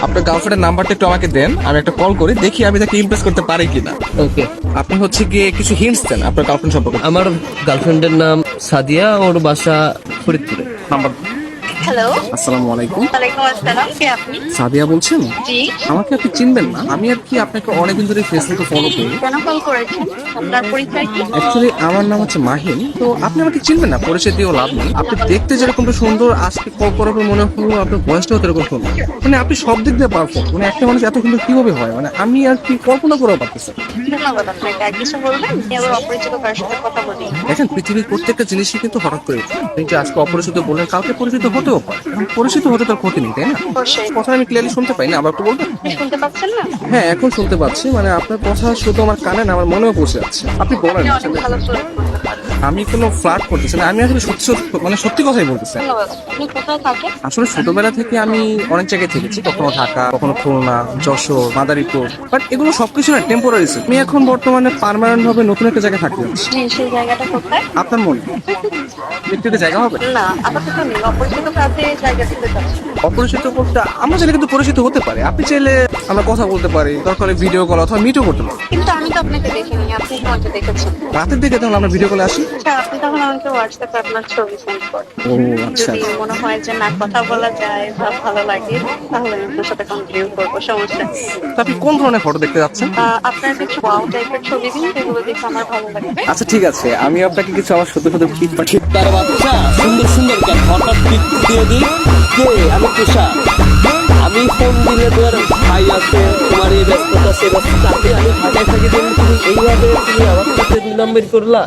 আপনার গার্লফ্রেন্ডের নাম্বারটা একটু আমাকে দেন, আমি একটা কল করি, দেখি আমি তাকে ইমপ্রেস করতে পারি কিনা। ওকে। আপনি হচ্ছে গিয়ে কিছু হিন্টস দেন আপনার গার্লফ্রেন্ড সম্পর্কে। আমার গার্লফ্রেন্ডের নাম সাদিয়া, ওর বাসা ফরিদপুরে। নাম্বার। হ্যালো। আসসালামু আলাইকুম। ওয়ালাইকুম আসসালাম, কে আপনি? সাদিয়া বলছেন? জি। আমাকে আপনি চিনবেন না, আমি আর কি আপনাকে অনেকদিন ধরে ফেসবুকে ফলো করি। কেন কল করেছেন? আপনার পরিচয় কি? অ্যাকচুয়ালি আমার নাম হচ্ছে মাহিন, তো আপনি আমাকে চিনবেন না, পরিচয় দিয়েও লাভ নেই। আপনি দেখতে যেরকমটা সুন্দর, আজকে কল করার পর মনে হলো আপনার বয়সটাও এরকম সুন্দর। মানে আপনি সব দিক দিয়ে পারফেক্ট, মানে একটা মানুষ এত সুন্দর কিভাবে হয়, মানে আমি আর কি কল্পনা করেও পারতেছি না। ধন্যবাদ আপনাকে। আর কিছু বলবেন? আমি আবার অপরিচিত কারোর সাথে কথা বলি। দেখেন, পৃথিবীর প্রত্যেকটা জিনিসই কিন্তু হঠাৎ করে উঠে। আপনি যে আজকে অপরিচিত বললেন, কালকে পরিচিত হতেও পারে। এখন পরিচিত হতে তার ক্ষতি নেই, তাই না? অবশ্যই। কথা আমি ক্লিয়ারলি শুনতে পাই না, আবার একটু বলবেন? আপনি শুনতে পাচ্ছেন না? হ্যাঁ, এখন শুনতে পাচ্ছি। মানে আপনার কথা শুধু আমার কানে না, আমার মনেও পৌঁছে যাচ্ছে। আপনি বলেন। আপনি অনেক ভালো ফ্লার্ট করতে পারেন। আমি কোনো ফ্লার্ট করতেছি না, আমি আসলে সত্যি সত্যি মানে সত্যি কথাই বলতেছি। ধন্যবাদ। আপনি কোথায় থাকেন? আসলে ছোটবেলা থেকে আমি অনেক জায়গায় থেকেছি, কখনো ঢাকা, কখনো খুলনা, যশোর, মাদারীপুর, বাট এগুলো সবকিছু না টেম্পোরারি। আমি এখন বর্তমানে পার্মানেন্ট ভাবে নতুন একটা জায়গায় থাকতে যাচ্ছি। জি, সেই জায়গাটা কোথায়? আপনার মনে একটু একটা জায়গা হবে? না, আপাতত নেই। অপরিচিত কাছে জায়গা দিতে চাচ্ছি। অপরিচিত করতে আমরা চাইলে কিন্তু পরিচিত হতে পারি। আপনি চাইলে আমরা কথা বলতে পারি, দরকার হলে ভিডিও কল অথবা মিটও করতে পারি। কিন্তু আমি তো আপনাকে দেখিনি, আপনি তো আমাকে দেখেছেন। রাতের দিকে তাহলে আমরা ভিডিও কলে আসি। আচ্ছা, আপনি তখন আমাকে হোয়াটসঅ্যাপে আপনার ছবি সেন্ড করেন। ও আচ্ছা। যদি মনে হয় যে না কথা বলা যায় বা ভালো লাগে, তাহলে আমি আপনার সাথে কন্টিনিউ করবো, সমস্যা নেই। তো আপনি কোন ধরনের ফটো দেখতে যাচ্ছেন? আপনার কিছু ওয়াও টাইপের ছবি দিন, যেগুলো দেখে আমার ভালো লাগবে। আচ্ছা ঠিক আছে, আমি আপনাকে কিছু আমার সত্য সত্য পিক পাঠিয়ে। তার বাচ্চা সুন্দর সুন্দর কেন হঠাৎ পিক দিয়ে দিই। কে? আমি তুষা। আমি ফোন দিলে তোর ভাই আছে, তোমার এই ব্যস্ততা সে ব্যস্ততা, আমি ঢাকায় থাকি জন্য তুমি এইভাবে তুমি আমার সাথে 2 নম্বর করলা।